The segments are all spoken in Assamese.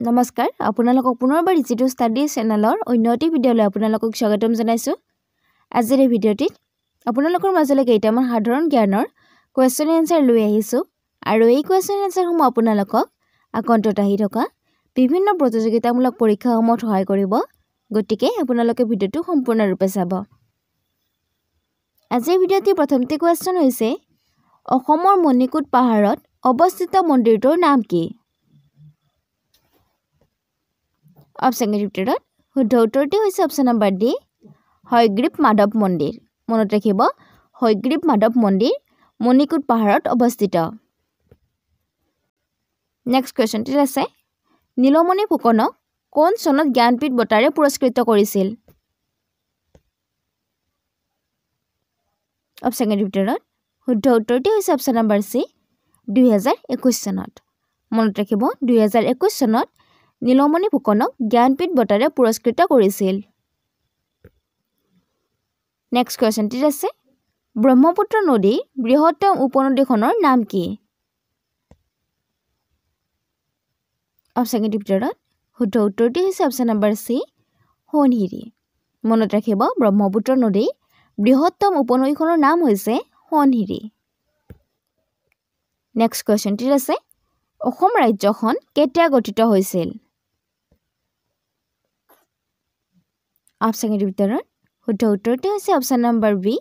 নমস্কাৰ আপোনালোকক পুনৰবাৰ ডিজিটেল ষ্টাডি চেনেলৰ অন্যটি ভিডিঅ'লৈ আপোনালোকক স্বাগতম জনাইছোঁ। আজিৰ এই ভিডিঅ'টিত আপোনালোকৰ মাজলৈ কেইটামান সাধাৰণ জ্ঞানৰ কুৱেশ্যন এনসাৰ লৈ আহিছোঁ আৰু এই কুৱেশ্যন এনসাৰসমূহ আপোনালোকক আগন্তুক আহি থকা বিভিন্ন প্ৰতিযোগিতামূলক পৰীক্ষাসমূহত সহায় কৰিব। গতিকে আপোনালোকে ভিডিঅ'টো সম্পূৰ্ণৰূপে চাব। আজিৰ ভিডিঅ'টিৰ প্ৰথমটো কুৱেশ্যন হৈছে অসমৰ মণিকোট পাহাৰত অৱস্থিত মন্দিৰটোৰ নাম কি? অপশ্যনৰ ভিতৰত শুদ্ধ উত্তৰটি হৈছে option number D Hayagriva Madhav মন্দিৰ। মনত ৰাখিব হয়গ্ৰীৱ মাধৱ মন্দিৰ মণিকোট পাহাৰত অৱস্থিত। নেক্সট কুৱেশ্যনটি আছে নীলমণি ফুকনক কোন চনত জ্ঞানপীঠ বঁটাৰে পুৰস্কৃত কৰিছিল? অপশ্যনৰ ভিতৰত শুদ্ধ উত্তৰটি হৈছে অপশ্যন নম্বৰ চি 2021 চনত। মনত ৰাখিব 2021 চনত নীলমণি ফুকনক জ্ঞানপীঠ বঁটাৰে পুৰস্কৃত কৰিছিল। নেক্সট কুৱেশ্যনটি আছে ব্ৰহ্মপুত্ৰ নদীৰ বৃহত্তম উপনদীখনৰ নাম কি? অপশ্যনৰ ভিতৰত শুদ্ধ উত্তৰটি হৈছে অপশ্যন নম্বৰ চি সোণশিৰি। মনত ৰাখিব ব্ৰহ্মপুত্ৰ নদীৰ বৃহত্তম উপনদীখনৰ নাম হৈছে সোণশিৰি। নেক্সট কুৱেশ্যনটি আছে অসম ৰাজ্যখন কেতিয়া গঠিত হৈছিল? অপশ্যনৰ ভিতৰত শুদ্ধ উত্তৰটি হৈছে অপশ্যন নম্বৰ বি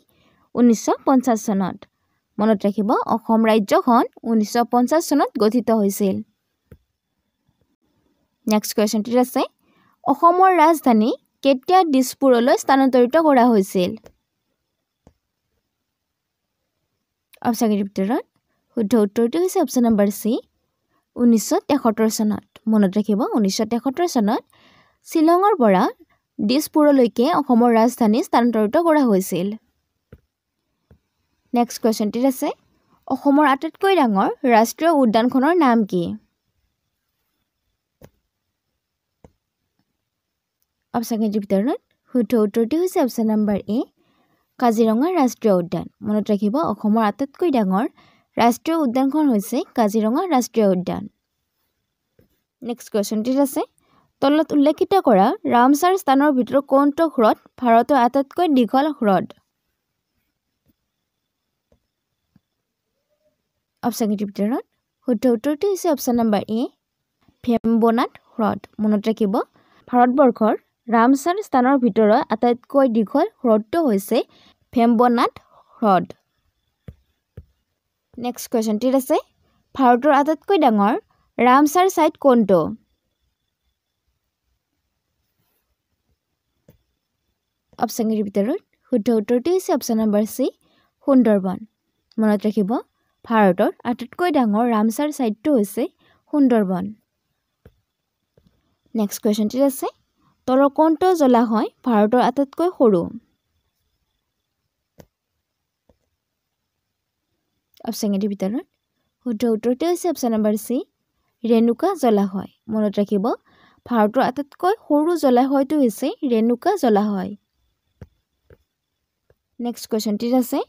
1950 চনত। মনত ৰাখিব অসম ৰাজ্যখন 1950 চনত গঠিত হৈছিল। নেক্সট কুৱেশ্যনটি আছে অসমৰ ৰাজধানী কেতিয়া দিছপুৰলৈ স্থানান্তৰিত কৰা হৈছিল? অপশ্যনৰ ভিতৰত শুদ্ধ উত্তৰটি হৈছে অপশ্যন নম্বৰ চি 1973 চনত। মনত ৰাখিব 1973 চনত শ্বিলঙৰ পৰা দিছপুৰলৈকে অসমৰ ৰাজধানী স্থানান্তৰিত কৰা হৈছিল। নেক্সট কুৱেশ্যনটি আছে অসমৰ আটাইতকৈ ডাঙৰ ৰাষ্ট্ৰীয় উদ্যানখনৰ নাম কি? অপশ্যনৰ ভিতৰত শুদ্ধ উত্তৰটি হৈছে অপশ্যন নম্বৰ এ কাজিৰঙা ৰাষ্ট্ৰীয় উদ্যান। মনত ৰাখিব অসমৰ আটাইতকৈ ডাঙৰ ৰাষ্ট্ৰীয় উদ্যানখন হৈছে কাজিৰঙা ৰাষ্ট্ৰীয় উদ্যান। নেক্সট কুৱেশ্যনটি আছে তলত উল্লেখিত কৰা ৰামছাৰ স্থানৰ ভিতৰত কোনটো হ্ৰদ ভাৰতৰ আটাইতকৈ দীঘল হ্ৰদ? অপশ্যনৰ ভিতৰত শুদ্ধ উত্তৰটি হৈছে অপশ্যন নম্বৰ এ ভেম্বনাথ হ্ৰদ। মনত ৰাখিব ভাৰতবৰ্ষৰ ৰামছাৰ স্থানৰ ভিতৰত আটাইতকৈ দীঘল হ্ৰদটো হৈছে ভেম্বনাথ হ্ৰদ। নেক্সট কুৱেশ্যনটি আছে ভাৰতৰ আটাইতকৈ ডাঙৰ ৰামছাৰ ছাইট কোনটো? অপশ্যনৰ ভিতৰত শুদ্ধ উত্তৰটি হৈছে অপশ্যন নম্বৰ চি সুন্দৰবন। মনত ৰাখিব ভাৰতৰ আটাইতকৈ ডাঙৰ ৰামছাৰ ছাইটটো হৈছে সুন্দৰবন। নেক্সট কুৱেশ্যনটি আছে তলৰ কোনটো জলাশয় ভাৰতৰ আটাইতকৈ সৰু? অপশ্যনৰ ভিতৰত শুদ্ধ উত্তৰটি হৈছে অপশ্যন নম্বৰ চি ৰেণুকা জলাশয়। মনত ৰাখিব ভাৰতৰ আটাইতকৈ সৰু জলাশয়টো হৈছে ৰেণুকা জলাশয়। নেক্সট কুৱেশ্যনটি আছে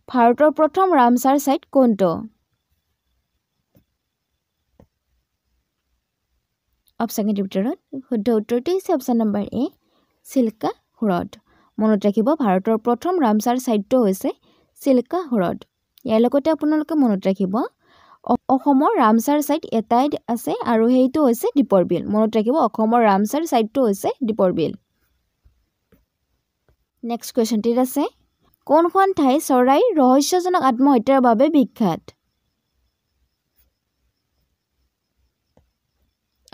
ভাৰতৰ প্ৰথম ৰামছাৰ ছাইট কোনটো? অপশ্যনৰ ভিতৰত শুদ্ধ উত্তৰটি হৈছে অপশ্যন নম্বৰ এ চিল্কা হ্ৰদ। মনত ৰাখিব ভাৰতৰ প্ৰথম ৰামছাৰ ছাইটটো হৈছে চিল্কা হ্ৰদ। ইয়াৰ লগতে আপোনালোকে মনত ৰাখিব অসমৰ ৰামছাৰ ছাইট এটাই আছে আৰু সেইটো হৈছে দীপৰ বিল। মনত ৰাখিব অসমৰ ৰামছাৰ ছাইটটো হৈছে দীপৰ বিল। নেক্সট কুৱেশ্যনটিত আছে কোনখন ঠাই চৰাইৰ ৰহস্যজনক আত্মহত্যাৰ বাবে বিখ্যাত?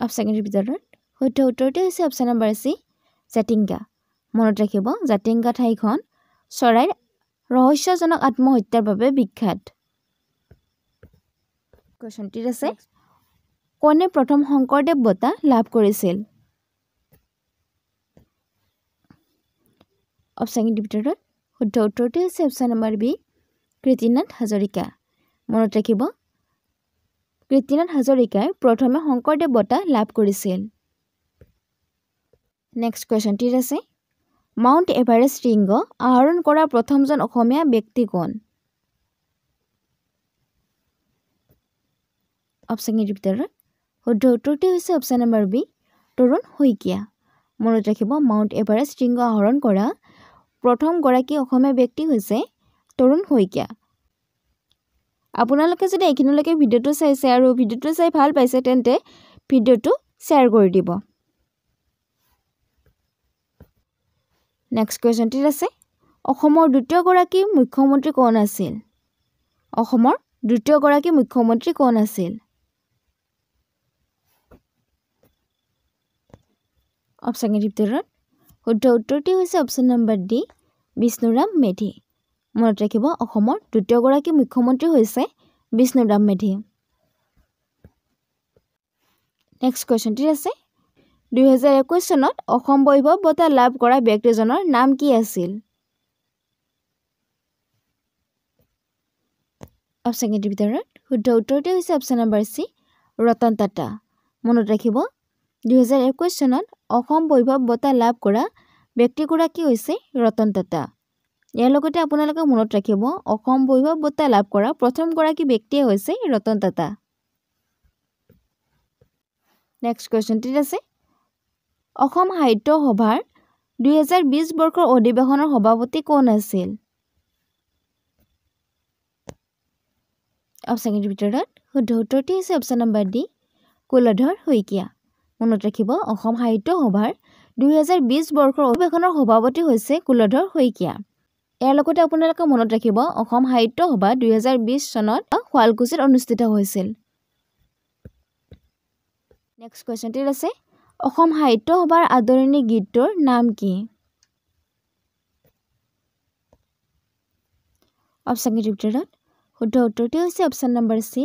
অপশ্যনৰ ভিতৰত শুদ্ধ উত্তৰটি হৈছে অপশ্যন নম্বৰ চি জাতিংগা। মনত ৰাখিব জাতিংগা ঠাইখন চৰাইৰ ৰহস্যজনক আত্মহত্যাৰ বাবে বিখ্যাত। কুৱেশ্যনটিত আছে কোনে প্ৰথম শংকৰদেৱ বঁটা লাভ কৰিছিল? অপশ্যনৰ ভিতৰত শুদ্ধ উত্তৰটি হৈছে option number B Kirtinath Hazarika. মনত ৰাখিব কীৰ্তিনাথ হাজৰিকাই প্ৰথমে শংকৰদেৱ বঁটা লাভ কৰিছিল। নেক্সট কুৱেশ্যনটিত আছে মাউণ্ট এভাৰেষ্ট শৃংগ আৰোহণ কৰা প্ৰথমজন অসমীয়া ব্যক্তি কোন? অপশ্যনৰ ভিতৰত শুদ্ধ উত্তৰটি হৈছে অপশ্যন নম্বৰ বি তৰুণ শইকীয়া মনত ৰাখিব মাউণ্ট এভাৰেষ্ট শৃংগ আৰোহণ কৰা প্ৰথম গৰাকী অসমীয়া ব্যক্তি হৈছে তৰুণ শইকীয়া আপোনালোকে যদি এইখিনিলৈকে ভিডিঅ'টো চাইছে আৰু ভিডিঅ'টো চাই ভাল পাইছে তেন্তে ভিডিঅ'টো শ্বেয়াৰ কৰি দিব নেক্সট কুৱেশ্যনটিত আছে অসমৰ দ্বিতীয় গৰাকী মুখ্যমন্ত্ৰী কোন আছিল অসমৰ দ্বিতীয় গৰাকী মুখ্যমন্ত্ৰী কোন আছিল অপশ্যন ভিতৰত শুদ্ধ উত্তৰটি হৈছে option number D Bishnuram Medhi মনত ৰাখিব অসমৰ দ্বিতীয় গৰাকী মুখ্যমন্ত্ৰী হৈছে বিষ্ণুৰাম মেধি নেক্সট কুৱেশ্যনটিত আছে 2021 চনত অসম বৈভৱ বঁটা লাভ কৰা ব্যক্তিজনৰ নাম কি আছিল অপশ্যন ভিতৰত শুদ্ধ উত্তৰটি হৈছে option number C Ratan Tata মনত ৰাখিব 2021 চনত অসম বৈভৱ বঁটা লাভ কৰা ব্যক্তিগৰাকী হৈছে ৰতন টাটা ইয়াৰ লগতে আপোনালোকে মনত ৰাখিব অসম বৈভৱ বঁটা লাভ কৰা প্ৰথম গৰাকী ব্যক্তিয়ে হৈছে ৰতন টাটা নেক্সট কুৱেশ্যনটিত আছে অসম সাহিত্য সভাৰ 2020 বৰ্ষৰ অধিৱেশনৰ সভাপতি কোন আছিল অপশ্যনৰ ভিতৰত শুদ্ধ উত্তৰটি হৈছে option number D Kuladhar Saikia মনত ৰাখিব অসম সাহিত্য সভাৰ 2020 বৰ্ষৰ অধিৱেশনৰ সভাপতি হৈছে কুলধৰ শইকীয়া ইয়াৰ লগতে আপোনালোকে মনত ৰাখিব অসম সাহিত্য সভা 2020 চনত শুৱালকুছিত অনুষ্ঠিত হৈছিল নেক্সট কুৱেশ্যনটিত আছে অসম সাহিত্য সভাৰ আদৰণি গীতটোৰ নাম কি অপশ্যনৰ ভিতৰত শুদ্ধ উত্তৰটি হৈছে অপশ্যন নম্বৰ চি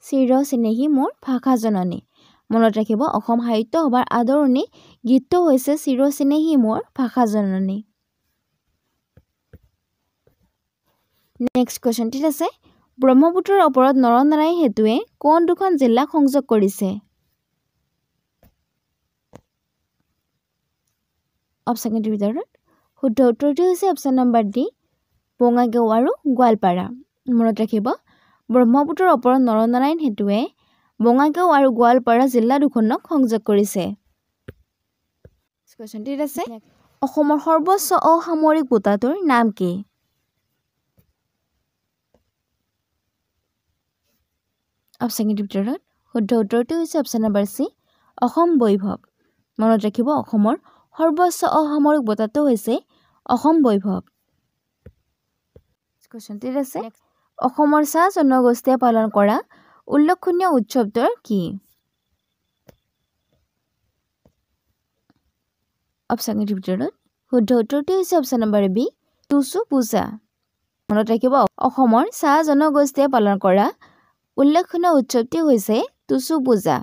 চিৰ চিনেহী মোৰ ভাষা জননী মনত ৰাখিব অসম সাহিত্য সভাৰ আদৰণি গীতটো হৈছে চিৰ চিনেহী মোৰ ভাষা জননী নেক্সট কুৱেশ্যনটিত আছে ব্ৰহ্মপুত্ৰৰ ওপৰত নৰনাৰায়ণ সেতুৱে কোন দুখন জিলাক সংযোগ কৰিছে অপশ্যনৰ ভিতৰত শুদ্ধ উত্তৰটি হৈছে অপশ্যন নম্বৰ ডি বঙাইগাঁও আৰু গোৱালপাৰা মনত ৰাখিব ব্ৰহ্মপুত্ৰৰ ওপৰত নৰনাৰায়ণ সেতুৱে বঙাইগাঁও আৰু গোৱালপাৰা জিলা দুখনক সংযোগ কৰিছে কুৱেশ্যনটিত আছে অসমৰ সৰ্বোচ্চ অসামৰিক বঁটাটোৰ নাম কি অপশ্যনৰ ভিতৰত শুদ্ধ উত্তৰটি হৈছে অপশ্যন নম্বৰ চি অসম বৈভৱ মনত ৰাখিব অসমৰ সৰ্বোচ্চ অসামৰিক বঁটাটো হৈছে অসম বৈভৱ কুৱেশ্যনটিত আছে অসমৰ চাহ জনগোষ্ঠীয়ে পালন কৰা উল্লেখনীয় উৎসৱটোৰ কি অপশ্যনৰ ভিতৰত শুদ্ধ উত্তৰটি হৈছে অপশ্যন নম্বৰ বি টুচু পূজা মনত ৰাখিব অসমৰ চাহ জনগোষ্ঠীয়ে পালন কৰা উল্লেখনীয় উৎসৱটি হৈছে টুচু পূজা